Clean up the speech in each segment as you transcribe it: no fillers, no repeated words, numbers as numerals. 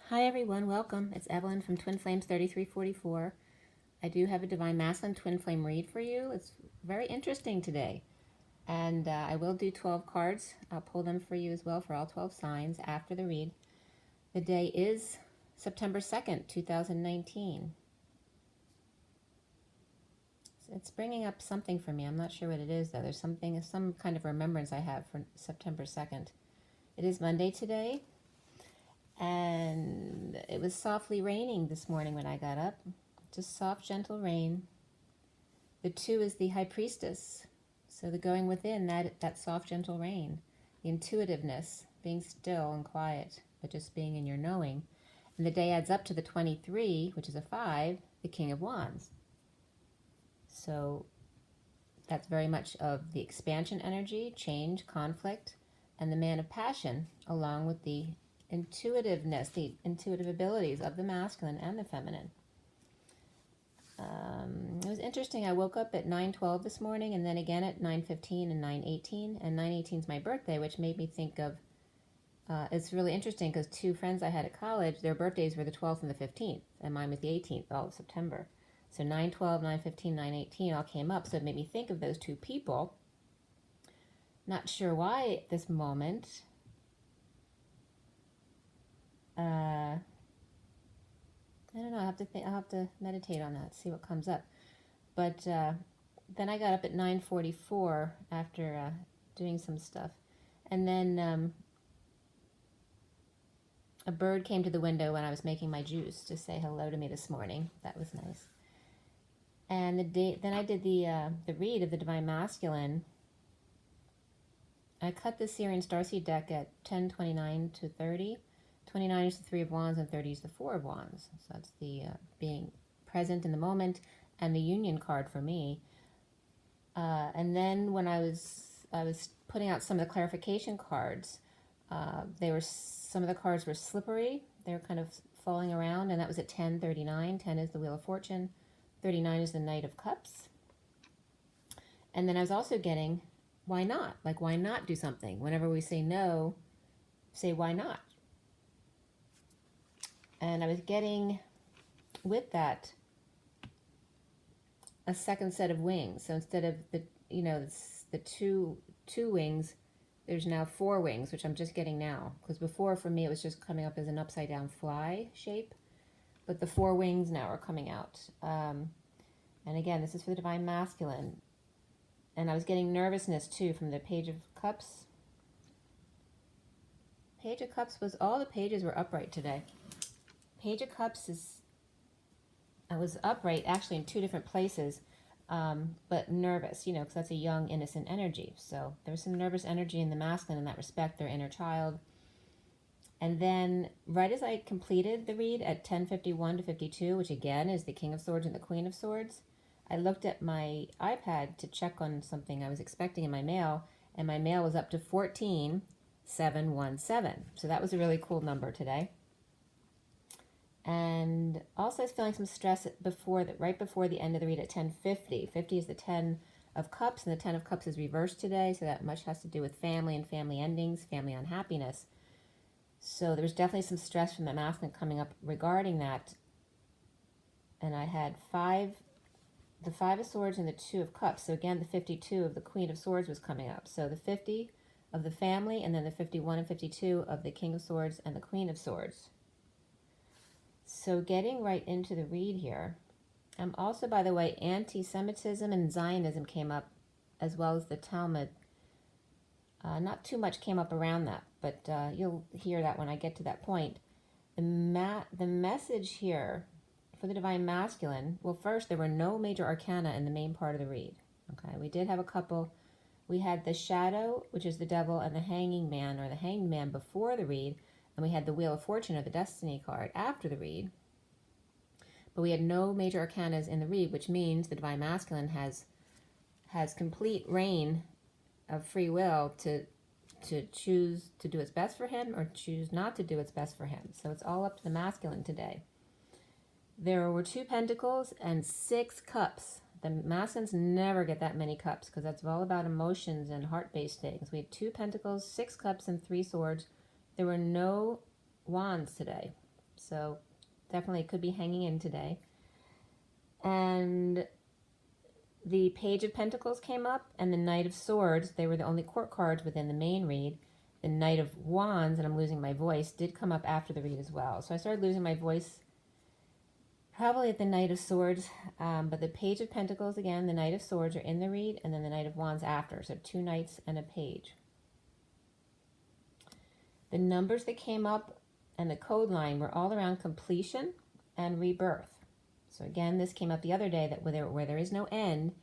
Hi everyone, welcome. It's Evelyn from Twin Flames 3344. I do have a Divine Masculine Twin Flame read for you. It's very interesting today. And I will do 12 cards. I'll pull them for you as well for all 12 signs after the read. The day is September 2nd, 2019. It's bringing up something for me. I'm not sure what it is though. There's some kind of remembrance I have for September 2nd. It is Monday today. And it was softly raining this morning when I got up. Just soft, gentle rain. The 2 is the High Priestess. So the going within, that soft, gentle rain. The intuitiveness, being still and quiet, but just being in your knowing. And the day adds up to the 23, which is a 5, the King of Wands. So that's very much of the expansion energy, change, conflict, and the Man of Passion, along with the intuitiveness, the intuitive abilities of the masculine and the feminine. It was interesting. I woke up at 9:12 this morning and then again at 9:15 and 9:18. And 9:18 is my birthday, which made me think of, it's really interesting because 2 friends I had at college, their birthdays were the 12th and the 15th, and mine was the 18th, all of September. So 9:12, 9:15, 9:18 all came up, so it made me think of those 2 people. Not sure why at this moment. I don't know. I'll have to meditate on that, see what comes up. But then I got up at 9:44 after doing some stuff, and then a bird came to the window when I was making my juice to say hello to me this morning. That was nice. And then I did the read of the Divine Masculine. I cut the Sirian Starseed deck at 10:29 to 30. 29 is the 3 of Wands and 30 is the 4 of Wands. So that's the being present in the moment and the Union card for me. And then when I was putting out some of the clarification cards, some of the cards were slippery. They were kind of falling around, and that was at 10:39. 10 is the Wheel of Fortune. 39 is the Knight of Cups. And then I was also getting, why not? Like, why not do something? Whenever we say no, say why not? And I was getting, with that, a second set of wings. So instead of the two wings, there's now 4 wings, which I'm just getting now. Because before, for me, it was just coming up as an upside down fly shape. But the 4 wings now are coming out. And again, this is for the Divine Masculine. And I was getting nervousness too from the Page of Cups. Page of Cups was, all the pages were upright today. Page of Cups I was upright actually in 2 different places, but nervous, because that's a young, innocent energy. So there was some nervous energy in the masculine in that respect, their inner child. And then right as I completed the read at 10:51 to 52, which again is the King of Swords and the Queen of Swords, I looked at my iPad to check on something I was expecting in my mail, and my mail was up to 14717. So that was a really cool number today. And also I was feeling some stress right before the end of the read at 10:50. 50 is the 10 of Cups, and the 10 of Cups is reversed today, so that much has to do with family and family endings, family unhappiness. So there was definitely some stress from the masculine coming up regarding that. And I had the 5 of Swords and the 2 of Cups. So again, the 52 of the Queen of Swords was coming up. So the 50 of the family, and then the 51 and 52 of the King of Swords and the Queen of Swords. So getting right into the read here. Also, by the way, anti-Semitism and Zionism came up, as well as the Talmud. Not too much came up around that, but you'll hear that when I get to that point. The message here for the Divine Masculine, well, first, there were no major arcana in the main part of the read. Okay, we did have a couple. We had the Shadow, which is the Devil, and the Hanging Man, or the Hanged Man, before the read. And we had the Wheel of Fortune, or the Destiny card, after the read. But we had no major arcanas in the read, which means the Divine Masculine has complete reign of free will to choose to do what's best for him or choose not to do what's best for him. So it's all up to the masculine today. There were 2 pentacles and 6 cups. The masculines never get that many cups because that's all about emotions and heart-based things. We had 2 pentacles, 6 cups, and 3 swords. There were no wands today. So definitely could be hanging in today. And the Page of Pentacles came up, and the Knight of Swords. They were the only court cards within the main read. The Knight of Wands, and I'm losing my voice, did come up after the read as well. So I started losing my voice probably at the Knight of Swords, but the Page of Pentacles, again, the Knight of Swords are in the read, and then the Knight of Wands after. So 2 knights and a page. The numbers that came up and the code line were all around completion and rebirth. So again, this came up the other day, that where there is no end,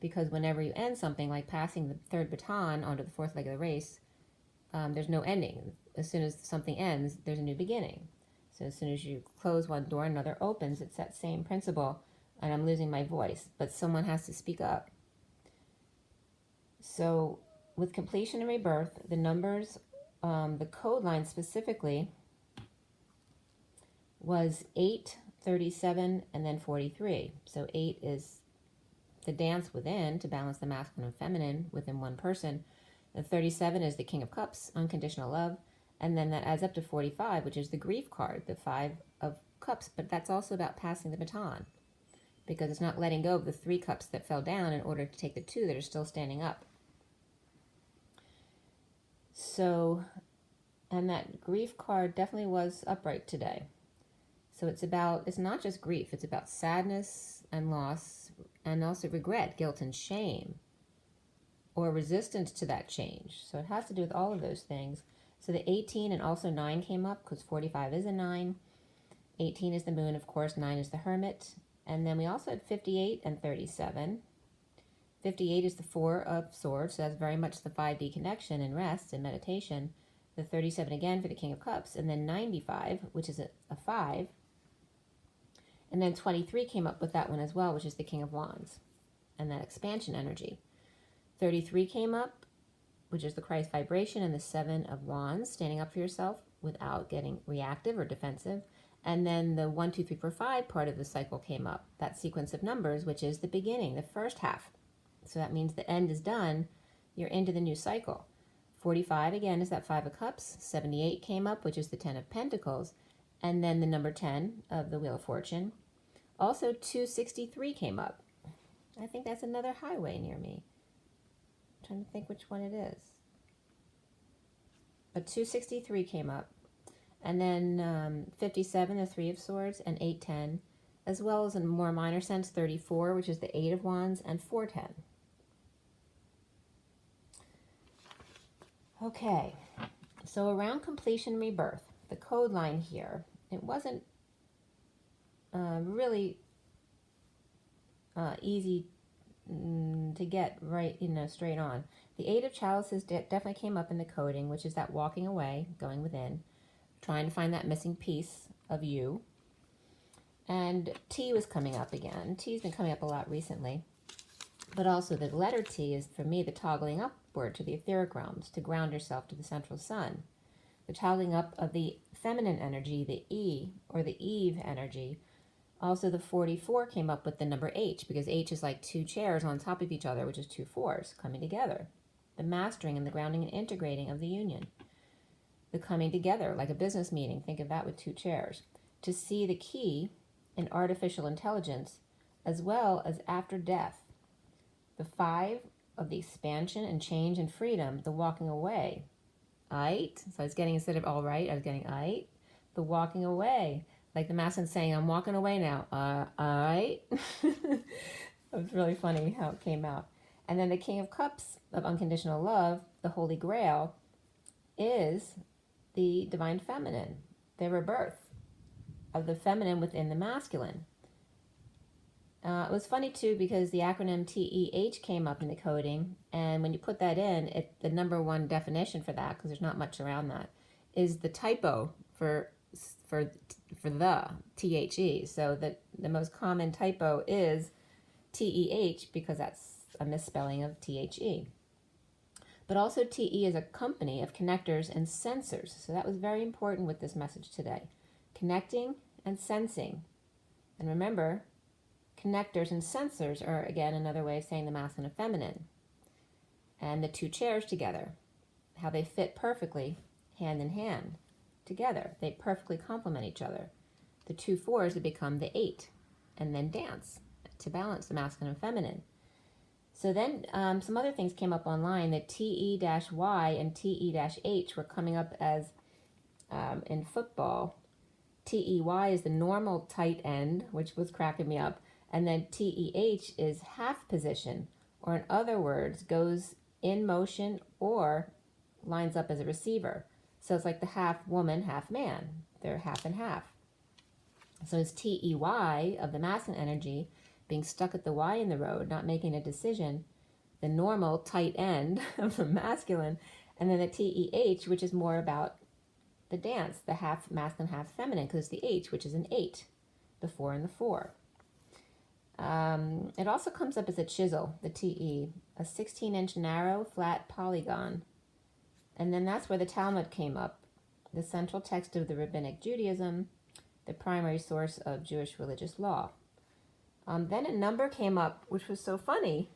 because whenever you end something, like passing the third baton onto the fourth leg of the race, there's no ending. As soon as something ends, there's a new beginning. So as soon as you close one door, another opens. It's that same principle. And I'm losing my voice, but someone has to speak up. So with completion and rebirth, the numbers, the code line specifically was 8, 37, and then 43. So 8 is the dance within, to balance the masculine and feminine within one person. The 37 is the King of Cups, unconditional love. And then that adds up to 45, which is the grief card, the 5 of Cups. But that's also about passing the baton, because it's not letting go of the 3 cups that fell down in order to take the 2 that are still standing up. So, and that grief card definitely was upright today. So it's not just grief, it's about sadness and loss, and also regret, guilt, and shame, or resistance to that change. So it has to do with all of those things. So the 18 and also 9 came up, because 45 is a 9. 18 is the moon, of course, 9 is the hermit. And then we also had 58 and 37. 58 is the 4 of swords, so that's very much the 5D connection and rest and meditation. The 37 again for the King of Cups, and then 95, which is a 5. And then 23 came up with that one as well, which is the King of Wands, and that expansion energy. 33 came up, which is the Christ vibration, and the 7 of Wands, standing up for yourself without getting reactive or defensive. And then the 1, 2, 3, 4, 5 part of the cycle came up, that sequence of numbers, which is the beginning, the first half. So that means the end is done, you're into the new cycle. 45 again is that 5 of Cups. 78 came up, which is the 10 of Pentacles, and then the number 10 of the Wheel of Fortune. Also 263 came up. I think that's another highway near me. I'm trying to think which one it is. But 263 came up. And then 57, the 3 of Swords, and 810, as well as in a more minor sense, 34, which is the 8 of Wands, and 410. Okay, so around completion and rebirth, the code line here, it wasn't really easy to get right, straight on. The 8 of Chalices definitely came up in the coding, which is that walking away, going within, trying to find that missing piece of you. And T was coming up again. T's been coming up a lot recently. But also the letter T is, for me, the toggling upward to the etheric realms, to ground yourself to the central sun. The toggling up of the feminine energy, the E, or the Eve energy. Also the 44 came up with the number H, because H is like 2 chairs on top of each other, which is 2 fours coming together. The mastering and the grounding and integrating of the union. The coming together, like a business meeting, think of that with 2 chairs. To see the key in artificial intelligence, as well as after death. The 5 of the expansion and change and freedom, the walking away. Aight. So I was getting, instead of all right, I was getting aight. The walking away. Like the Master saying, I'm walking away now. Aight. It was really funny how it came out. And then the King of Cups of unconditional love, the Holy Grail, is the divine feminine, the rebirth of the feminine within the masculine. It was funny too, because the acronym TEH came up in the coding, and when you put that in, the number one definition for that, because there's not much around that, is the typo for the THE. So the most common typo is TEH, because that's a misspelling of THE. But also TE is a company of connectors and sensors. So that was very important with this message today. Connecting and sensing. And remember, connectors and sensors are, again, another way of saying the masculine and feminine. And the 2 chairs together, how they fit perfectly hand in hand together. They perfectly complement each other. the 2 4s would become the 8, and then dance to balance the masculine and feminine. So then some other things came up online that TE-Y and TE-H were coming up as in football. TEY is the normal tight end, which was cracking me up. And then TEH is half position, or in other words, goes in motion or lines up as a receiver. So it's like the half woman, half man. They're half and half. So it's TEY of the masculine energy being stuck at the Y in the road, not making a decision, the normal tight end of the masculine, and then the TEH, which is more about the dance, the half masculine, half feminine, because it's the H, which is an 8, the 4 and the 4. It also comes up as a chisel, the TE, a 16-inch narrow, flat polygon. And then that's where the Talmud came up, the central text of the Rabbinic Judaism, the primary source of Jewish religious law. Then a number came up, which was so funny,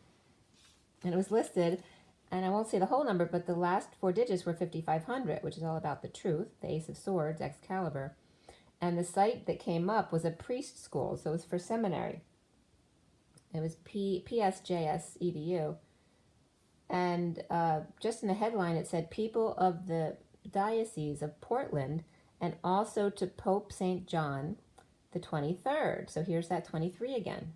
and it was listed, and I won't say the whole number, but the last 4 digits were 5,500, which is all about the truth, the Ace of Swords, Excalibur. And the site that came up was a priest school, so it was for seminary. It was PSJS-EDU. And just in the headline, it said, people of the Diocese of Portland, and also to Pope St. John the 23rd. So here's that 23 again.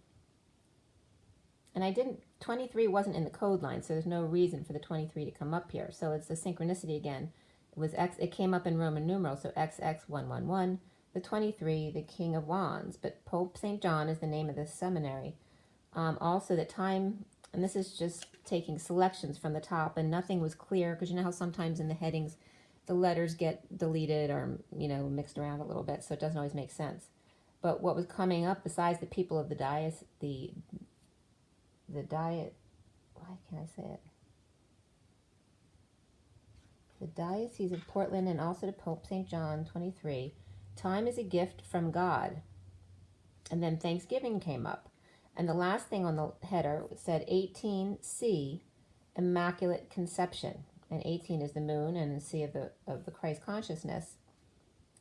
And 23 wasn't in the code line, so there's no reason for the 23 to come up here. So it's the synchronicity again. It came up in Roman numerals, so XX111, the 23, the King of Wands. But Pope St. John is the name of this seminary. Also the time, and this is just taking selections from the top, and nothing was clear, because you know how sometimes in the headings the letters get deleted or, mixed around a little bit, so it doesn't always make sense. But what was coming up, besides the people of the diocese, why can't I say it? The Diocese of Portland, and also to Pope St. John 23, time is a gift from God. And then Thanksgiving came up. And the last thing on the header said 18C, Immaculate Conception. And 18 is the moon, and C of the Christ consciousness.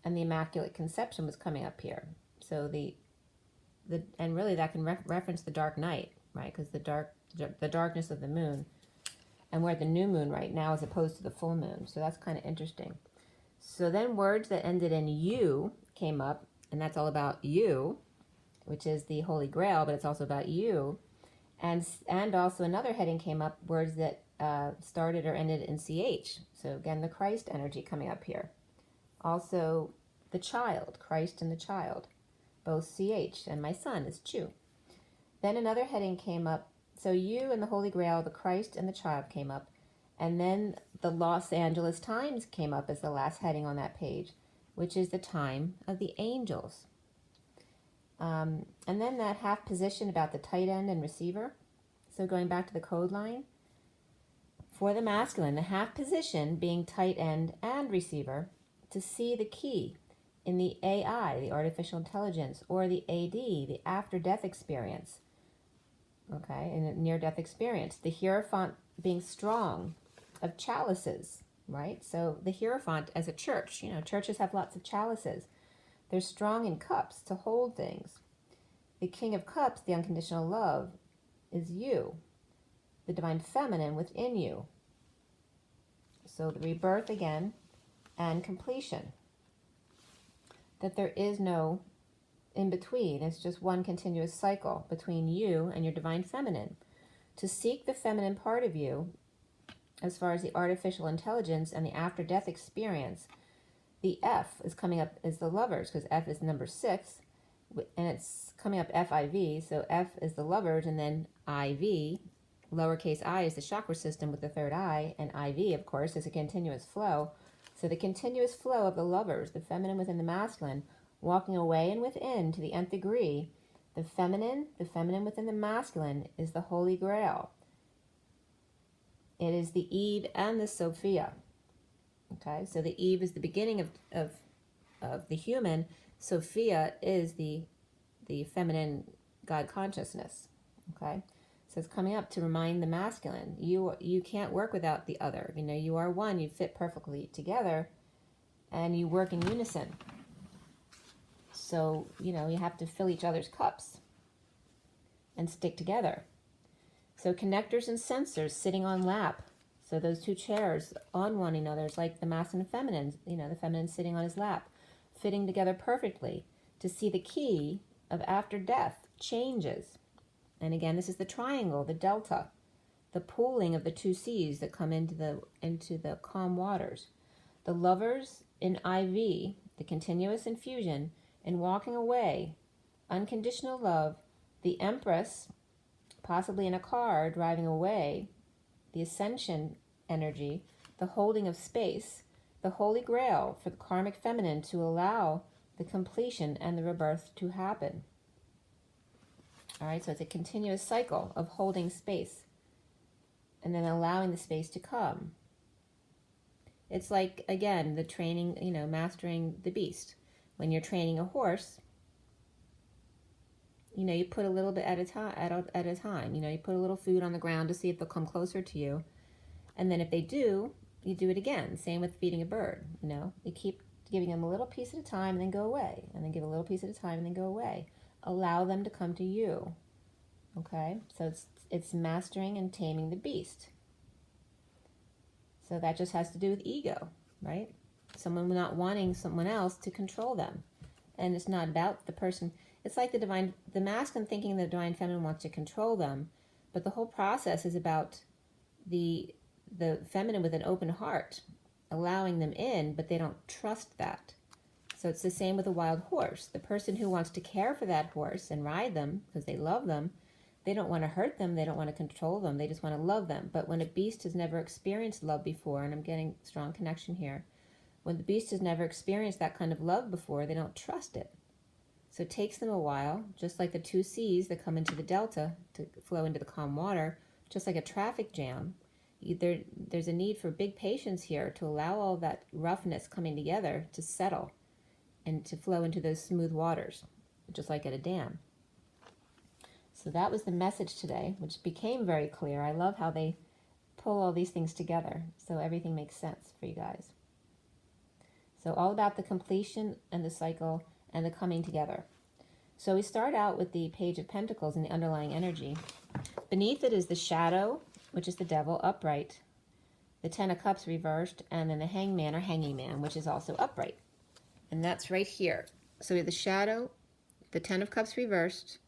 And the Immaculate Conception was coming up here. So and really that can reference the dark night, right? Because the darkness of the moon, and we're at the new moon right now as opposed to the full moon. So that's kind of interesting. So then words that ended in U came up, and that's all about you, which is the Holy Grail, but it's also about you. And also another heading came up, words that started or ended in CH. So again, the Christ energy coming up here. Also the child, Christ and the child, both CH, and my son is Chu. Then another heading came up, so you and the Holy Grail, the Christ and the child came up, and then the Los Angeles Times came up as the last heading on that page, which is the time of the angels. And then that half position about the tight end and receiver. So going back to the code line, for the masculine, the half position being tight end and receiver, to see the key in the AI, the artificial intelligence, or the AD, the after-death experience, okay, in a near-death experience. The Hierophant being strong of chalices, right? So the Hierophant as a church, churches have lots of chalices. They're strong in cups to hold things. The King of Cups, the unconditional love, is you, the divine feminine within you. So the rebirth again, and completion. That there is no in between. It's just one continuous cycle between you and your divine feminine. To seek the feminine part of you, as far as the artificial intelligence and the after-death experience, the F is coming up as the lovers, because F is number 6, and it's coming up FIV, so F is the lovers, and then IV, lowercase I is the chakra system with the third eye, and IV, of course, is a continuous flow. So the continuous flow of the lovers, the feminine within the masculine, walking away and within to the nth degree, the feminine within the masculine is the Holy Grail. It is the Eve and the Sophia. Okay, so the Eve is the beginning of the human. Sophia is the feminine God consciousness. Okay, so it's coming up to remind the masculine, you can't work without the other. You are one. You fit perfectly together, and you work in unison. So, you have to fill each other's cups and stick together. So connectors and sensors sitting on lap. So those two chairs on one another is like the masculine and feminine, the feminine sitting on his lap, fitting together perfectly to see the key of after death changes. And again, this is the triangle, the delta, the pooling of the two seas that come into the calm waters. The lovers in IV, the continuous infusion, and walking away, unconditional love, the Empress, possibly in a car driving away, the ascension energy, the holding of space, the Holy Grail for the karmic feminine to allow the completion and the rebirth to happen. All right, so it's a continuous cycle of holding space and then allowing the space to come. It's like, again, the training, mastering the beast. When you're training a horse, you put a little bit at a time. You put a little food on the ground to see if they'll come closer to you. And then if they do, you do it again. Same with feeding a bird, You keep giving them a little piece at a time and then go away. And then give a little piece at a time and then go away. Allow them to come to you. Okay? So it's mastering and taming the beast. So that just has to do with ego, right? Someone not wanting someone else to control them. And it's not about the person. It's like the masculine thinking the divine feminine wants to control them, but the whole process is about the feminine with an open heart, allowing them in, but they don't trust that. So it's the same with a wild horse. The person who wants to care for that horse and ride them because they love them, they don't want to hurt them, they don't want to control them, they just want to love them. But when a beast has never experienced love before, and I'm getting strong connection here, when the beast has never experienced that kind of love before, they don't trust it. So it takes them a while, just like the two seas that come into the delta to flow into the calm water, just like a traffic jam. There's a need for big patience here to allow all that roughness coming together to settle and to flow into those smooth waters, just like at a dam. So that was the message today, which became very clear. I love how they pull all these things together so everything makes sense for you guys. So all about the completion and the cycle and the coming together. So we start out with the Page of Pentacles and the underlying energy. Beneath it is the shadow, which is the devil, upright, the Ten of Cups reversed, and then the Hangman or Hanging Man, which is also upright. And that's right here. So we have the shadow, the Ten of Cups reversed.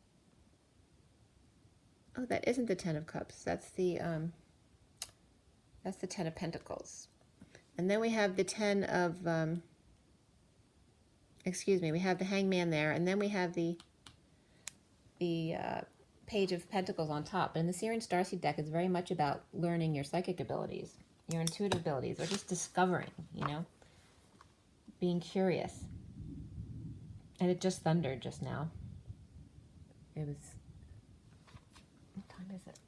Oh, that isn't the Ten of Cups. That's the Ten of Pentacles. And then we have the Ten of, we have the Hangman there, and then we have the Page of Pentacles on top. But in the Sirian Starseed deck, it's very much about learning your psychic abilities, your intuitive abilities, or just discovering, being curious. And it just thundered just now. It was, what time is it?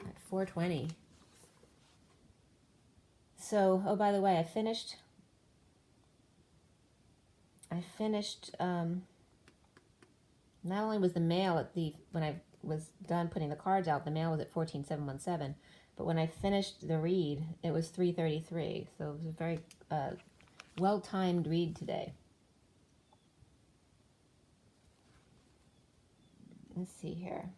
At 4:20. So, oh, by the way, I finished, not only was the mail when I was done putting the cards out, the mail was at 14717, but when I finished the read, it was 3:33. So it was a very well-timed read today. Let's see here.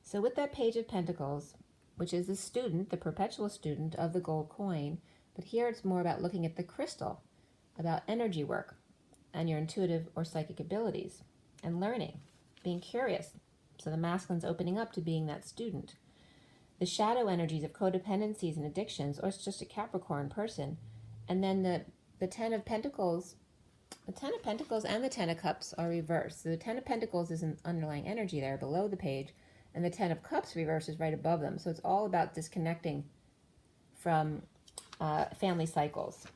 So with that Page of Pentacles, which is the student, the perpetual student of the gold coin, but here it's more about looking at the crystal, about energy work and your intuitive or psychic abilities and learning, being curious. So the masculine's opening up to being that student. The shadow energies of codependencies and addictions, or it's just a Capricorn person. And then the Ten of Pentacles, and the Ten of Cups are reversed. So the Ten of Pentacles is an underlying energy there below the page, and the Ten of Cups reverse is right above them. So it's all about disconnecting from family cycles,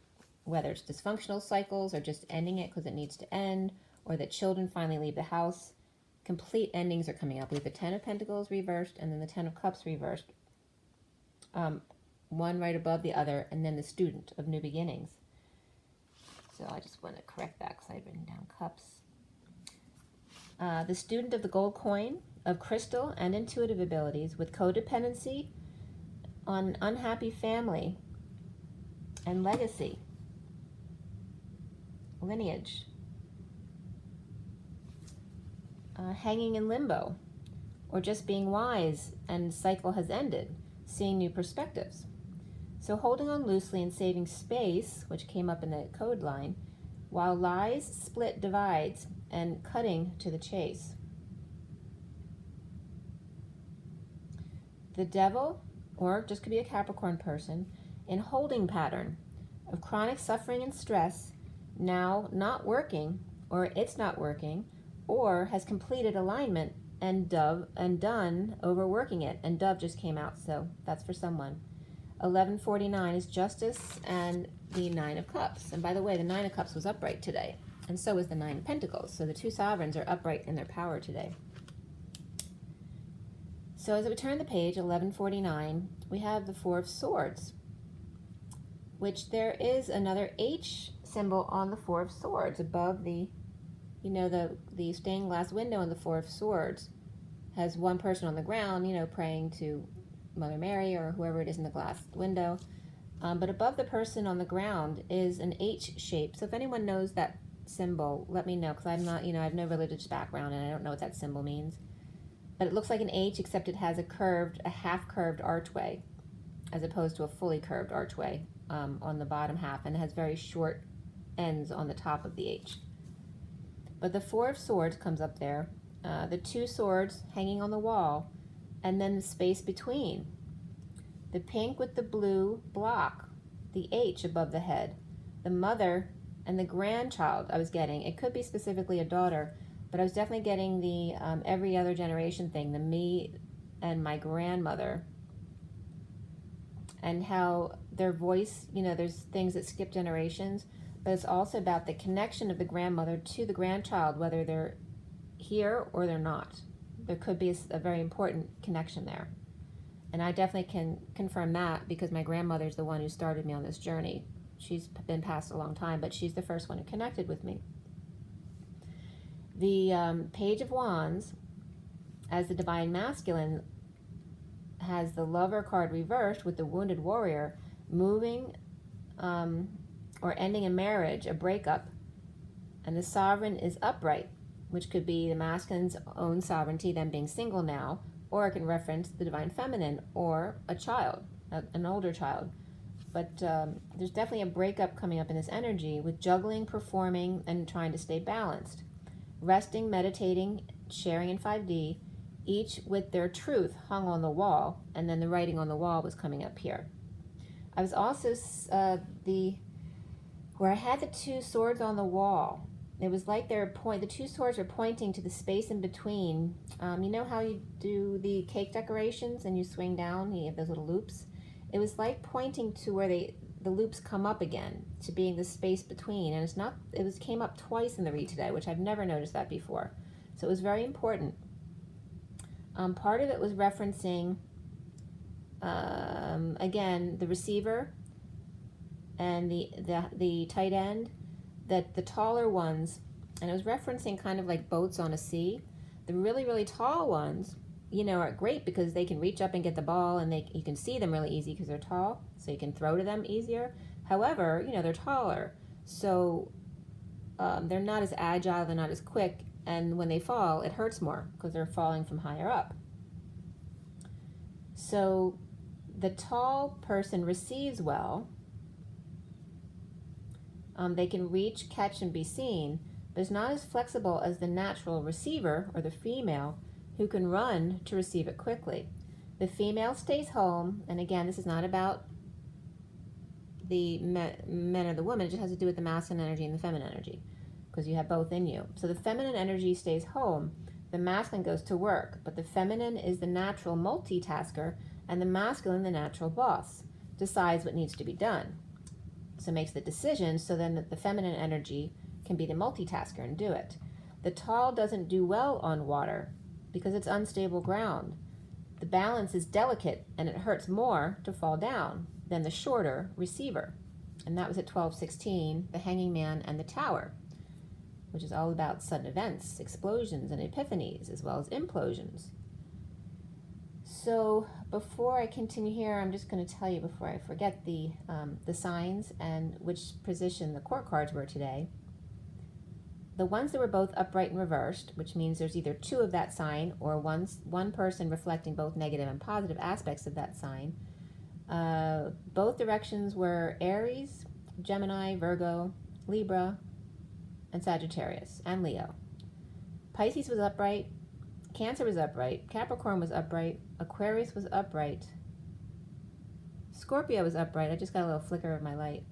whether it's dysfunctional cycles or just ending it because it needs to end, or that children finally leave the house. Complete endings are coming up. We have the Ten of Pentacles reversed and then the Ten of Cups reversed. One right above the other, and then the student of new beginnings. So I just want to correct that because I had written down cups. The student of the gold coin, of crystal and intuitive abilities with codependency on unhappy family and legacy. lineage. Hanging in limbo, or just being wise and cycle has ended, seeing new perspectives. So holding on loosely and saving space, which came up in the code line, while lies split divides and cutting to the chase. The devil, or just could be a Capricorn person, in holding pattern of chronic suffering and stress, now not working, or it's not working, or has completed alignment and done overworking it, and dove just came out, so that's for someone. 1149 is justice and the 9 of Cups. And by the way, the 9 of Cups was upright today, and so is the 9 of Pentacles. So the two sovereigns are upright in their power today. So as we turn the page, 1149, we have the 4 of Swords, which there is another H symbol on the 4 of Swords above the, you know, the stained glass window on the 4 of Swords has one person on the ground, you know, praying to Mother Mary or whoever it is in the glass window. But above the person on the ground is an H shape. So if anyone knows that symbol, let me know, because I'm not, you know, I have no religious background and I don't know what that symbol means. But it looks like an H, except it has a half curved archway, as opposed to a fully curved archway on the bottom half, and it has very short ends on the top of the H. But the 4 of Swords comes up there, the 2 swords hanging on the wall, and then the space between. The pink with the blue block, the H above the head, the mother and the grandchild I was getting. It could be specifically a daughter, but I was definitely getting the every other generation thing, the me and my grandmother, and how their voice, you know, there's things that skip generations, but it's also about the connection of the grandmother to the grandchild, whether they're here or they're not. There could be a very important connection there. And I definitely can confirm that because my grandmother's the one who started me on this journey. She's been passed a long time, but she's the first one who connected with me. The Page of Wands, as the Divine Masculine, has the Lover card reversed with the Wounded Warrior, moving or ending a marriage, a breakup. And the Sovereign is upright, which could be the masculine's own sovereignty, them being single now, or it can reference the Divine Feminine or a child, an older child. But there's definitely a breakup coming up in this energy with juggling, performing, and trying to stay balanced. Resting, meditating, sharing in 5D, each with their truth hung on the wall, and then the writing on the wall was coming up here. I was also where I had the 2 swords on the wall. It was like the 2 swords are pointing to the space in between. You know how you do the cake decorations and you swing down, you have those little loops? It was like pointing to where the loops come up again, to being the space between. And came up twice in the read today, which I've never noticed that before. So it was very important. Part of it was referencing, again, the receiver and the tight end, that the taller ones, and it was referencing kind of like boats on a sea. The really, really tall ones, you know, are great because they can reach up and get the ball, and you can see them really easy because they're tall, so you can throw to them easier. However, you know, they're taller, so they're not as agile, they're not as quick, and when they fall, it hurts more because they're falling from higher up. So the tall person receives well. They can reach, catch, and be seen, but is not as flexible as the natural receiver, or the female, who can run to receive it quickly. The female stays home, and again, this is not about the men or the woman, it just has to do with the masculine energy and the feminine energy, because you have both in you. So the feminine energy stays home, the masculine goes to work, but the feminine is the natural multitasker, and the masculine, the natural boss, decides what needs to be done. So makes the decision, so then the feminine energy can be the multitasker and do it. The tall doesn't do well on water because it's unstable ground. The balance is delicate, and it hurts more to fall down than the shorter receiver. And that was at 1216, the Hanging Man and the Tower, which is all about sudden events, explosions, and epiphanies, as well as implosions. So before I continue here, I'm just going to tell you before I forget the signs and which position the court cards were today. the ones that were both upright and reversed, which means there's either two of that sign or one person reflecting both negative and positive aspects of that sign. Both directions were Aries, Gemini, Virgo, Libra, and Sagittarius, and Leo. Pisces was upright, Cancer was upright, Capricorn was upright, Aquarius was upright, Scorpio was upright. I just got a little flicker of my light.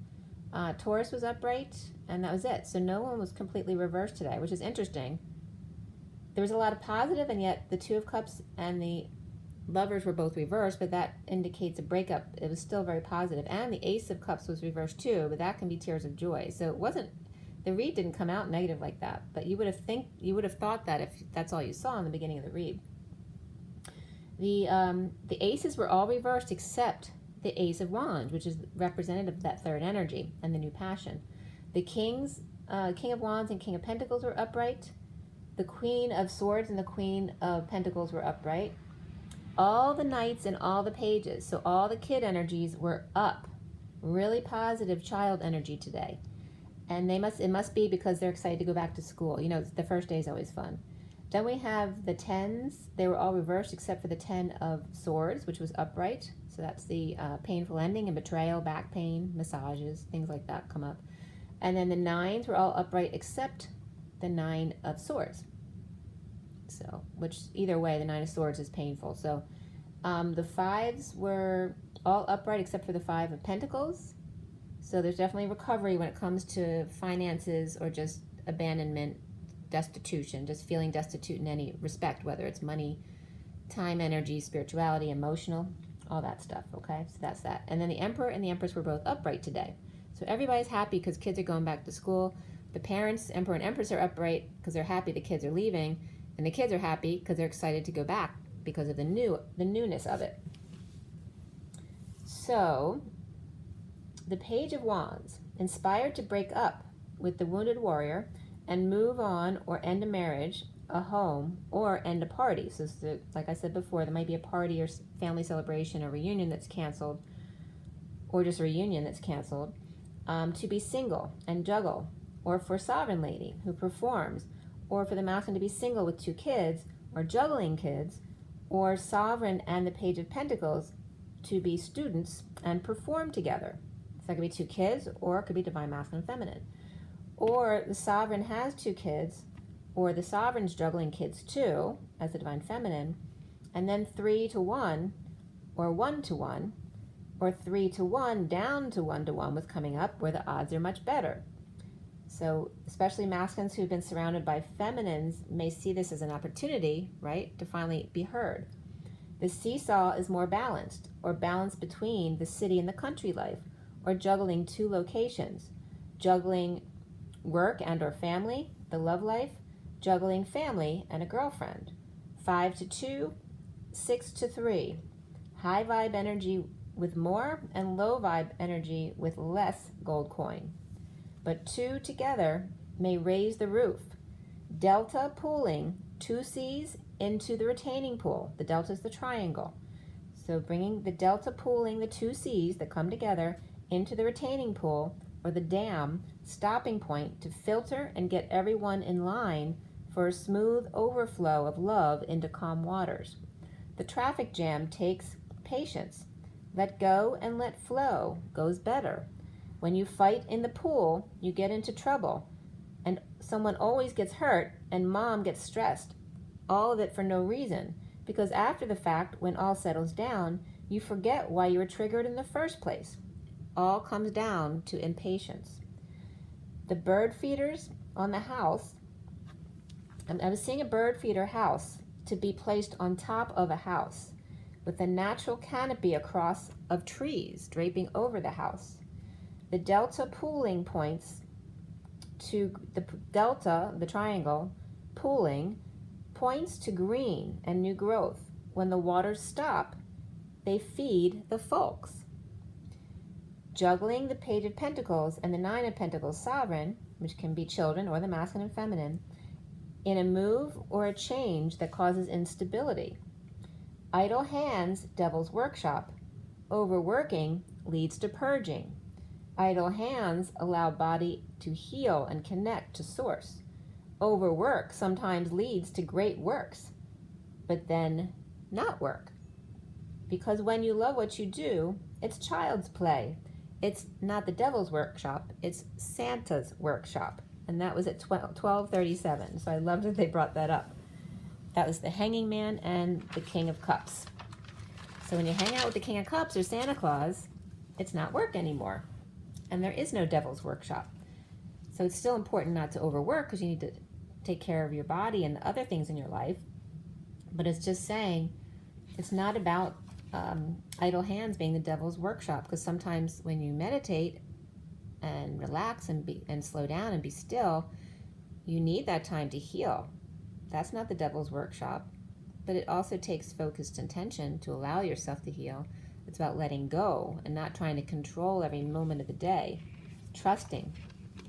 Taurus was upright, and that was it. So no one was completely reversed today, which is interesting. There was a lot of positive, and yet the Two of Cups and the Lovers were both reversed, but that indicates a breakup. It was still very positive. And the Ace of Cups was reversed too, but that can be tears of joy. So it wasn't, the read didn't come out negative like that, but you would have thought that if that's all you saw in the beginning of the read. The aces were all reversed except the Ace of Wands, which is representative of that third energy and the new passion. The King of Wands and King of Pentacles were upright. The Queen of Swords and the Queen of Pentacles were upright. All the Knights and all the Pages, so all the kid energies were up. Really positive child energy today. And it must be because they're excited to go back to school. You know, the first day is always fun. Then we have the Tens. They were all reversed except for the Ten of Swords, which was upright. So that's the painful ending and betrayal, back pain, massages, things like that come up. And then the Nines were all upright except the Nine of Swords. So, which either way, the Nine of Swords is painful. So the Fives were all upright except for the Five of Pentacles. So there's definitely recovery when it comes to finances or just abandonment, destitution, just feeling destitute in any respect, whether it's money, time, energy, spirituality, emotional, all that stuff, okay? So that's that. And then the Emperor and the Empress were both upright today. So everybody's happy because kids are going back to school. The parents, Emperor and Empress, are upright because they're happy the kids are leaving. And the kids are happy because they're excited to go back because of the newness of it. So, the Page of Wands, inspired to break up with the wounded warrior and move on or end a marriage, a home, or end a party. So, like I said before, there might be a party or family celebration or reunion that's canceled, or just a reunion that's canceled. To be single and juggle, or for Sovereign Lady who performs, or for the masculine to be single with 2 kids, or juggling kids, or Sovereign and the Page of Pentacles to be students and perform together. So that could be 2 kids, or it could be Divine Masculine and Feminine. Or the Sovereign has 2 kids, or the Sovereign's juggling kids too, as the Divine Feminine, and then 3 to 1, or 1 to 1, or 3 to 1 down to 1 to 1 was coming up, where the odds are much better. So especially masculines who've been surrounded by feminines may see this as an opportunity, right, to finally be heard. The seesaw is more balanced, or balanced between the city and the country life, or juggling 2 locations, juggling work and or family, the love life, juggling family and a girlfriend. 5 to 2, 6 to 3. High vibe energy with more and low vibe energy with less gold coin. But 2 together may raise the roof. Delta pooling 2 C's into the retaining pool. The delta is the triangle. So bringing the delta pooling the 2 C's that come together into the retaining pool, or the dam, stopping point to filter and get everyone in line for a smooth overflow of love into calm waters. The traffic jam takes patience. Let go and let flow goes better. When you fight in the pool, you get into trouble, and someone always gets hurt, and mom gets stressed. All of it for no reason, because after the fact, when all settles down, you forget why you were triggered in the first place. All comes down to impatience. The bird feeders on the house, I was seeing a bird feeder house to be placed on top of a house with a natural canopy across of trees draping over the house. The delta pooling points to the delta, the triangle, pooling points to green and new growth. When the waters stop, they feed the folks. Juggling the Page of Pentacles and the Nine of Pentacles Sovereign, which can be children or the masculine and feminine, in a move or a change that causes instability. Idle hands, Devil's Workshop. Overworking leads to purging. Idle hands allow body to heal and connect to source. overwork sometimes leads to great works, but then not work. Because when you love what you do, it's child's play. It's not the devil's workshop, it's Santa's workshop. And that was at 1237. So I love that they brought that up. That was the Hanging Man and the King of Cups. So when you hang out with the King of Cups or Santa Claus, it's not work anymore. And there is no devil's workshop. So it's still important not to overwork, because you need to take care of your body and the other things in your life. But it's just saying it's not about idle hands being the devil's workshop, because sometimes when you meditate and relax and slow down and be still, you need that time to heal. That's not the devil's workshop, but it also takes focused intention to allow yourself to heal. It's about letting go and not trying to control every moment of the day, trusting,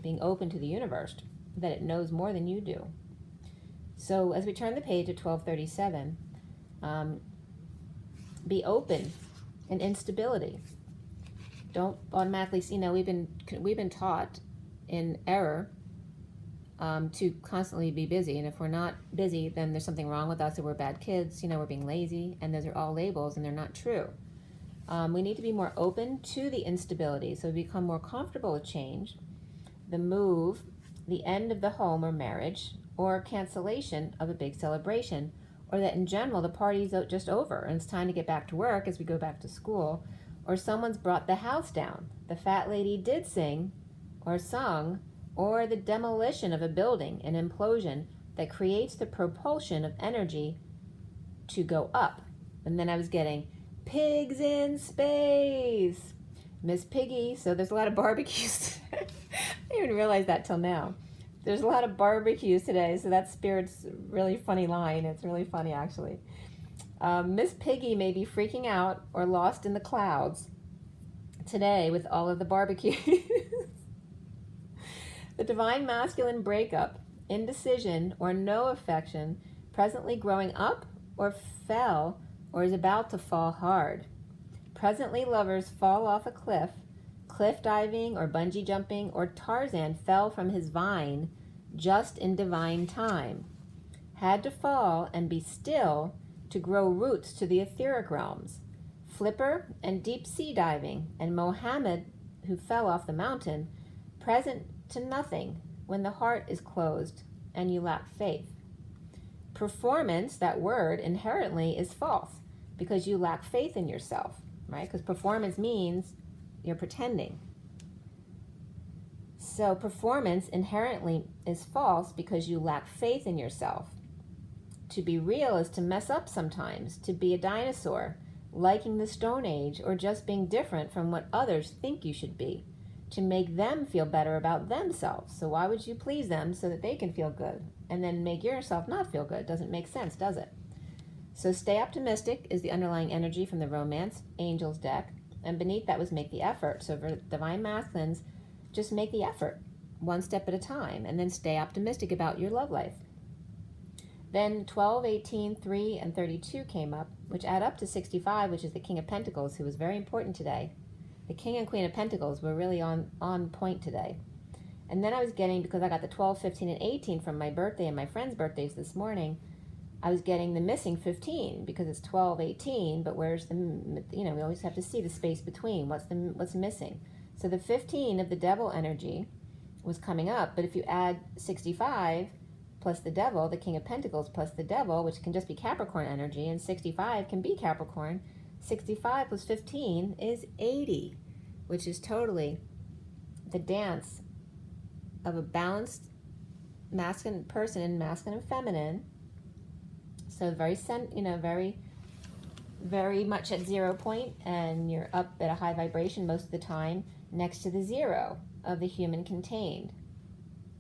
being open to the universe that it knows more than you do. So as we turn the page at 1237, be open in instability. Don't automatically, we've been taught in error to constantly be busy, and if we're not busy, then there's something wrong with us, or we're bad kids, we're being lazy, and those are all labels, and they're not true. We need to be more open to the instability, so we become more comfortable with change, the move, the end of the home or marriage, or cancellation of a big celebration, or that in general the party's just over and it's time to get back to work as we go back to school, or someone's brought the house down, the fat lady did sing or sung, or the demolition of a building, an implosion that creates the propulsion of energy to go up. And then I was getting pigs in space, Miss Piggy. So there's a lot of barbecues. I didn't even realize that till now. There's a lot of barbecues today, so that Spirit's really funny line. It's really funny, actually. Miss Piggy may be freaking out or lost in the clouds today with all of the barbecues. The divine masculine breakup, indecision or no affection, presently growing up or fell or is about to fall hard. Presently lovers fall off a cliff diving or bungee jumping, or Tarzan fell from his vine just in divine time. Had to fall and be still to grow roots to the etheric realms. Flipper and deep sea diving, and Mohammed, who fell off the mountain, present to nothing when the heart is closed and you lack faith. Performance, that word inherently is false because you lack faith in yourself, right? Because performance means you're pretending. So performance inherently is false because you lack faith in yourself. To be real is to mess up sometimes, to be a dinosaur, liking the Stone Age, or just being different from what others think you should be, to make them feel better about themselves. So why would you please them so that they can feel good and then make yourself not feel good? Doesn't make sense, does it? So stay optimistic is the underlying energy from the Romance Angels deck. And beneath that was make the effort. So for divine masculines, just make the effort, one step at a time, and then stay optimistic about your love life. Then 12, 18, 3, and 32 came up, which add up to 65, which is the King of Pentacles, who was very important today. The King and Queen of Pentacles were really on point today. And then I was getting, because I got the 12, 15, and 18 from my birthday and my friends' birthdays this morning, I was getting the missing 15 because it's 12, 18, but where's the, we always have to see the space between. What's missing? So the 15 of the devil energy was coming up, but if you add 65 plus the devil, the King of Pentacles plus the devil, which can just be Capricorn energy, and 65 can be Capricorn, 65 plus 15 is 80, which is totally the dance of a balanced masculine person, masculine and feminine. So very, very much at 0 point, and you're up at a high vibration most of the time next to the 0 of the human contained.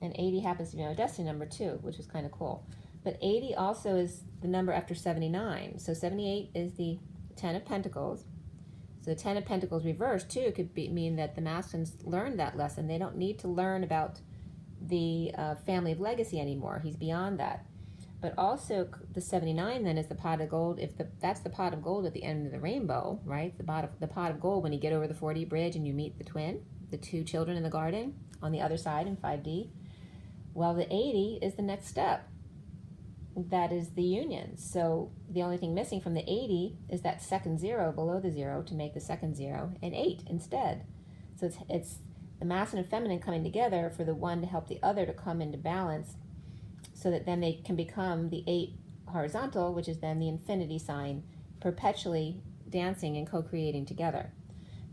And 80 happens to be my destiny number too, which is kind of cool. But 80 also is the number after 79. So 78 is the 10 of Pentacles. So the 10 of Pentacles reversed too could mean that the masculines learned that lesson. They don't need to learn about the family of legacy anymore. He's beyond that. But also the 79 then is the pot of gold. That's the pot of gold at the end of the rainbow, right? The pot of gold when you get over the 40 bridge and you meet the twin, the two children in the garden on the other side in 5D. Well, the 80 is the next step. That is the union. So the only thing missing from the 80 is that second zero below the zero to make the second zero an 8 instead. So it's the masculine and feminine coming together for the one to help the other to come into balance, so that then they can become the 8 horizontal, which is then the infinity sign, perpetually dancing and co-creating together.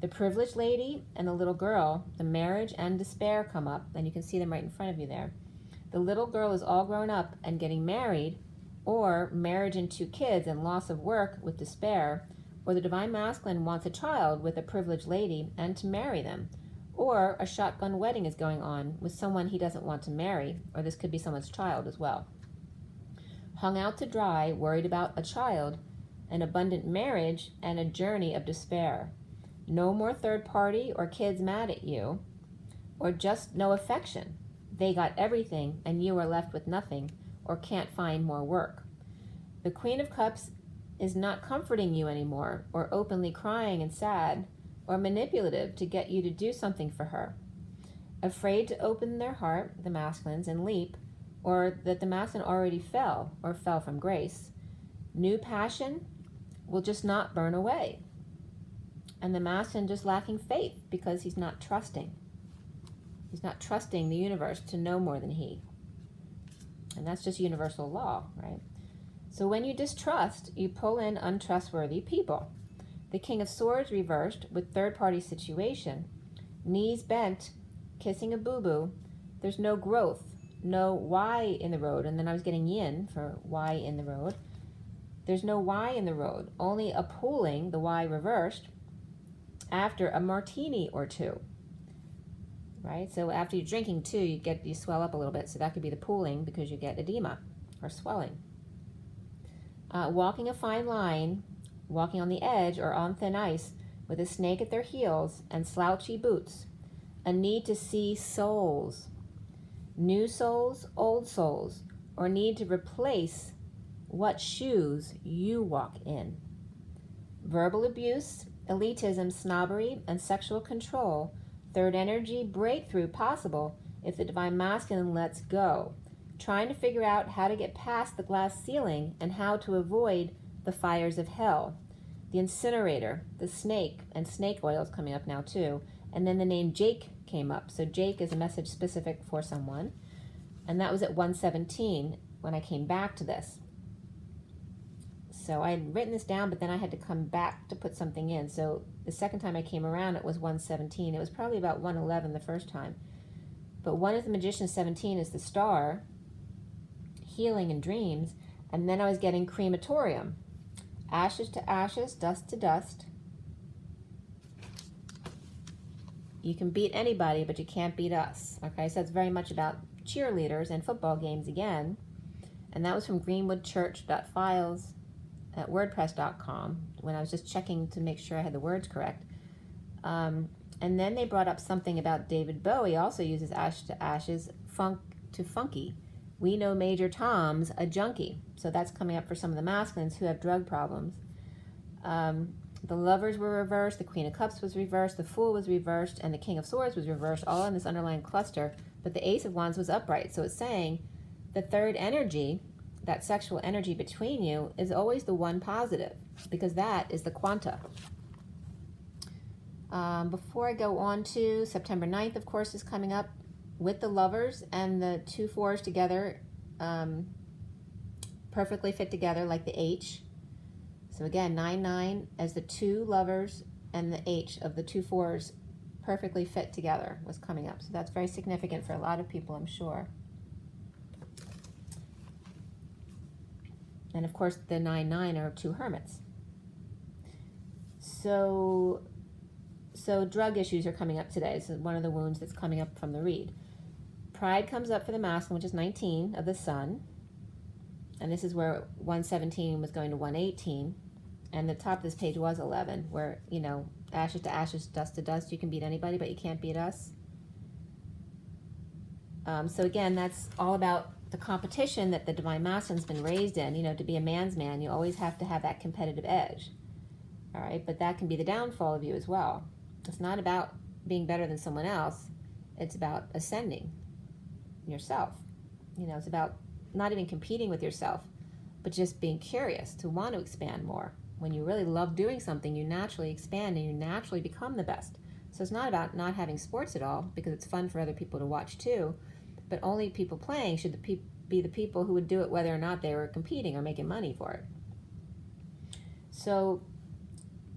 The privileged lady and the little girl, the marriage and despair come up, and you can see them right in front of you there. The little girl is all grown up and getting married, or marriage and 2 kids and loss of work with despair, or the divine masculine wants a child with a privileged lady and to marry them, or a shotgun wedding is going on with someone he doesn't want to marry, or this could be someone's child as well. Hung out to dry, worried about a child, an abundant marriage, and a journey of despair. No more third party or kids mad at you, or just no affection. They got everything and you are left with nothing, or can't find more work. The Queen of Cups is not comforting you anymore, or openly crying and sad, or manipulative to get you to do something for her. Afraid to open their heart, the masculines, and leap, or that the masculine already fell, or fell from grace. New passion will just not burn away. And the masculine just lacking faith because he's not trusting. He's not trusting the universe to know more than he. And that's just universal law, right? So when you distrust, you pull in untrustworthy people. The King of Swords reversed with third-party situation. Knees bent, kissing a boo-boo. There's no growth, no Y in the road. And then I was getting yin for Y in the road. There's no Y in the road, only a pulling, the Y reversed, after a martini or 2. Right? So after you're drinking 2, you swell up a little bit. So that could be the pooling, because you get edema or swelling. Walking a fine line, walking on the edge or on thin ice with a snake at their heels and slouchy boots. A need to see souls. New souls, old souls, or need to replace what shoes you walk in. Verbal abuse, elitism, snobbery, and sexual control. Third energy breakthrough possible if the divine masculine lets go. Trying to figure out how to get past the glass ceiling and how to avoid the fires of hell. The incinerator, the snake, and snake oil is coming up now too. And then the name Jake came up. So Jake is a message specific for someone. And that was at 117 when I came back to this. So I had written this down, but then I had to come back to put something in. So the second time I came around, it was 117. It was probably about 111 the first time. But one of the Magician's 17 is the star, healing and dreams. And then I was getting crematorium. Ashes to ashes, dust to dust. You can beat anybody, but you can't beat us. Okay, so it's very much about cheerleaders and football games again. And that was from greenwoodchurch.files at wordpress.com when I was just checking to make sure I had the words correct. And then they brought up something about David Bowie also uses ash to ashes, funk to funky. We know Major Tom's a junkie. So that's coming up for some of the masculines who have drug problems. The lovers were reversed, the Queen of Cups was reversed, the Fool was reversed, and the King of Swords was reversed, all in this underlying cluster. But the Ace of Wands was upright. So it's saying the third energy, that sexual energy between you, is always the one positive, because that is the quanta. Before I go on to September 9th, of course, is coming up with the lovers and the 2 4s together, perfectly fit together like the H. So again, 9-9 as the 2 lovers and the H of the 2 4s perfectly fit together was coming up. So that's very significant for a lot of people, I'm sure. And of course, the 9-9 are 2 hermits. So drug issues are coming up today. This is one of the wounds that's coming up from the read. Pride comes up for the masculine, which is 19 of the sun. And this is where 117 was going to 118. And the top of this page was 11, where, you know, ashes to ashes, dust to dust. You can beat anybody, but you can't beat us. So again, that's all about the competition that the divine masculine's been raised in. You know, to be a man's man, you always have to have that competitive edge. All right, but that can be the downfall of you as well. It's not about being better than someone else. It's about ascending yourself. It's about not even competing with yourself, but just being curious, to want to expand more. When you really love doing something, you naturally expand and you naturally become the best. So it's not about not having sports at all, because it's fun for other people to watch too, but only people playing should be the people who would do it whether or not they were competing or making money for it. So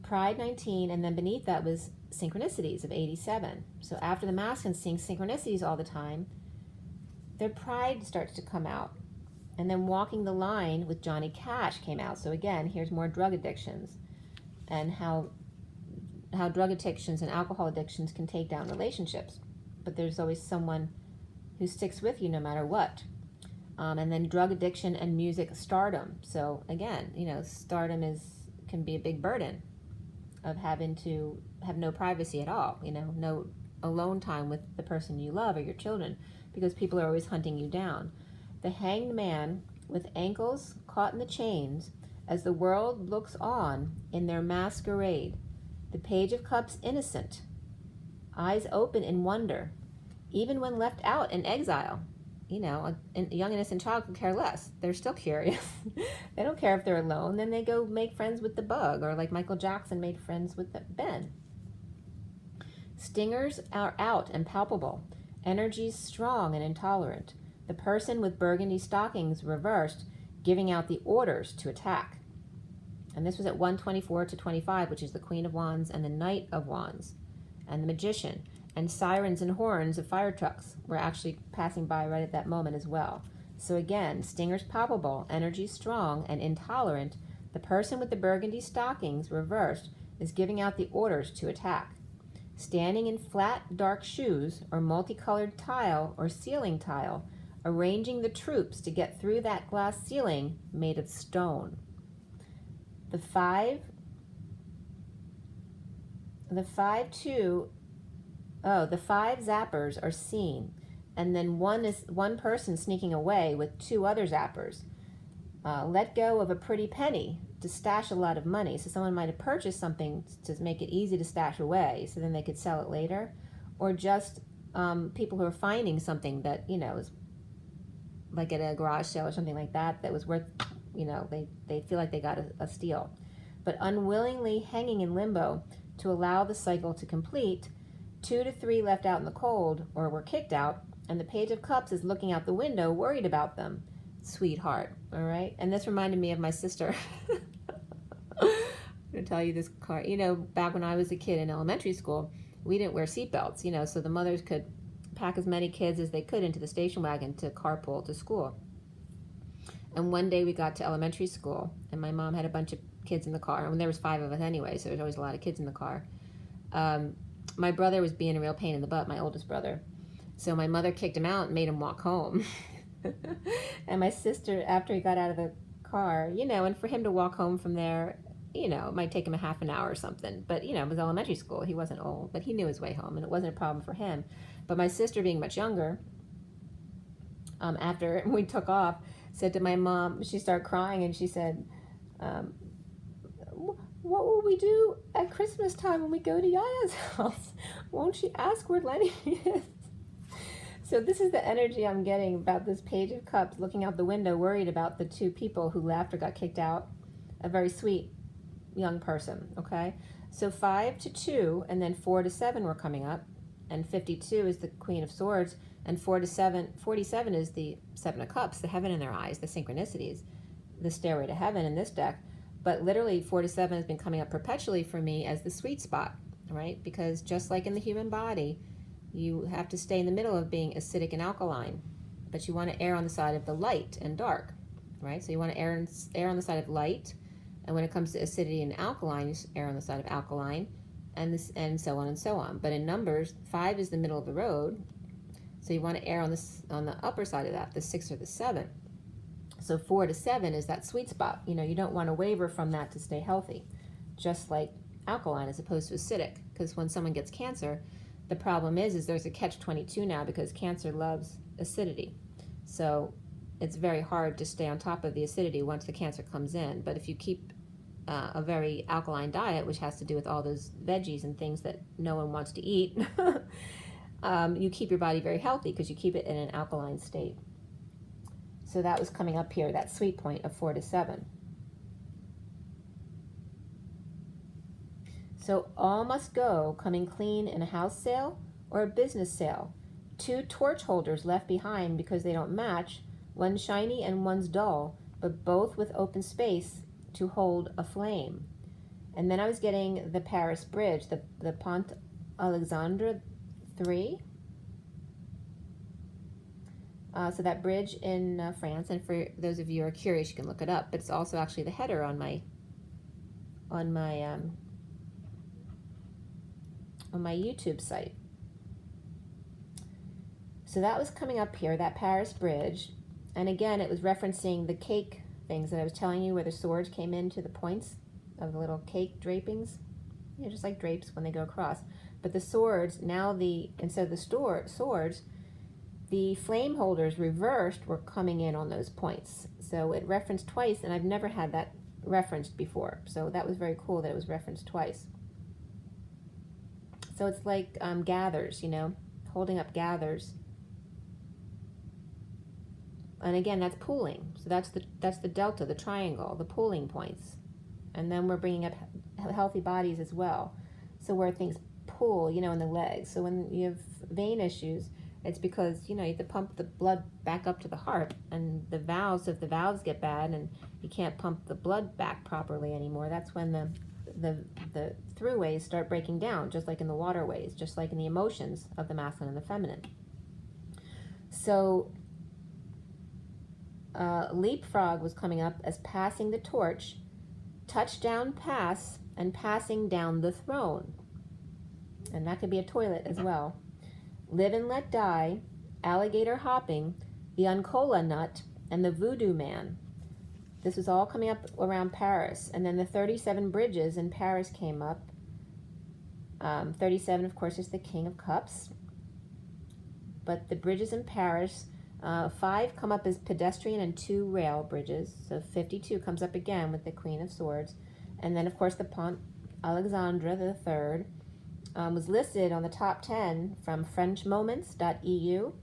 Pride 19, and then beneath that was Synchronicities of 87. So after the masculines seeing synchronicities all the time, their pride starts to come out. And then Walking the Line with Johnny Cash came out. So again, here's more drug addictions and how drug addictions and alcohol addictions can take down relationships. But there's always someone who sticks with you no matter what. And then drug addiction and music stardom. So again, stardom can be a big burden of having to have no privacy at all, no alone time with the person you love or your children, because people are always hunting you down. The Hanged Man with ankles caught in the chains as the world looks on in their masquerade. The Page of Cups innocent, eyes open in wonder, even when left out in exile. A young innocent child could care less. They're still curious. They don't care if they're alone. Then they go make friends with the bug, or like Michael Jackson made friends with Ben. Stingers are out and palpable, energies strong and intolerant. The person with burgundy stockings reversed, giving out the orders to attack. And this was at 124 to 25, which is the Queen of Wands and the Knight of Wands, and the Magician. And sirens and horns of fire trucks were actually passing by right at that moment as well. So again, stingers palpable, energy strong and intolerant. The person with the burgundy stockings reversed is giving out the orders to attack. Standing in flat, dark shoes or multicolored tile or ceiling tile, arranging the troops to get through that glass ceiling made of stone. The five zappers are seen, and then one person sneaking away with two other zappers. Let go of a pretty penny to stash a lot of money. So someone might have purchased something to make it easy to stash away, so then they could sell it later, or just people who are finding something that is like at a garage sale or something like that was worth, they feel like they got a steal, but unwillingly hanging in limbo to allow the cycle to complete. 2 to 3 left out in the cold or were kicked out, and the Page of Cups is looking out the window, worried about them. Sweetheart, all right? And this reminded me of my sister. I'm going to tell you this card. Back when I was a kid in elementary school, we didn't wear seatbelts, so the mothers could pack as many kids as they could into the station wagon to carpool to school. And one day we got to elementary school, and my mom had a bunch of kids in the car. And there was 5 of us anyway, so there was always a lot of kids in the car. My brother was being a real pain in the butt, my oldest brother. So my mother kicked him out and made him walk home. And my sister, after he got out of the car, and for him to walk home from there, it might take him a half an hour or something. But, it was elementary school. He wasn't old, but he knew his way home, and it wasn't a problem for him. But my sister, being much younger, after we took off, said to my mom, she started crying, and she said, what will we do at Christmas time when we go to Yaya's house? Won't she ask where Lenny is? So this is the energy I'm getting about this Page of Cups looking out the window, worried about the 2 people who left or got kicked out. A very sweet young person, okay? So 5 to 2, and then 4 to 7 were coming up, and 52 is the Queen of Swords, and 47 is the 7 of Cups, the heaven in their eyes, the synchronicities, the stairway to heaven in this deck. But literally 4 to 7 has been coming up perpetually for me as the sweet spot, right? Because just like in the human body, you have to stay in the middle of being acidic and alkaline, but you want to err on the side of the light and dark, right? So you want to err on the side of light, and when it comes to acidity and alkaline, you err on the side of alkaline, and so on and so on. But in numbers, 5 is the middle of the road, so you want to err on the upper side of that, the 6 or the 7. So 4 to 7 is that sweet spot. You don't want to waver from that to stay healthy, just like alkaline as opposed to acidic. Because when someone gets cancer, the problem is there's a catch-22 now, because cancer loves acidity. So it's very hard to stay on top of the acidity once the cancer comes in. But if you keep a very alkaline diet, which has to do with all those veggies and things that no one wants to eat, you keep your body very healthy because you keep it in an alkaline state. So that was coming up here, that sweet point of 4 to 7. So all must go, coming clean in a house sale or a business sale. 2 torch holders left behind because they don't match, one shiny and one's dull, but both with open space to hold a flame. And then I was getting the Paris Bridge, the Pont Alexandre 3. So that bridge in France, and for those of you who are curious, you can look it up. But it's also actually the header on my YouTube site. So that was coming up here, that Paris Bridge, and again it was referencing the cake things that I was telling you, where the swords came into the points of the little cake drapings, you know, just like drapes when they go across. But the swords now, instead of the swords, the flame holders reversed were coming in on those points. So it referenced twice, and I've never had that referenced before. So that was very cool that it was referenced twice. So it's like gathers, you know, holding up gathers. And again, that's pooling. So that's the delta, the triangle, the pooling points. And then we're bringing up healthy bodies as well. So where things pool, you know, in the legs. So when you have vein issues, it's because, you know, you have to pump the blood back up to the heart, and the valves, if the valves get bad and you can't pump the blood back properly anymore, that's when the throughways start breaking down, just like in the waterways, just like in the emotions of the masculine and the feminine. So leapfrog was coming up as passing the torch, touchdown pass, and passing down the throne. And that could be a toilet as well. Live and let die, alligator hopping, the Uncola nut, and the voodoo man. This was all coming up around Paris. And then the 37 bridges in Paris came up. 37, of course, is the King of Cups. But the bridges in Paris, 5 come up as pedestrian and 2 rail bridges. So 52 comes up again with the Queen of Swords. And then, of course, the Pont Alexandre III was listed on the top 10 from FrenchMoments.eu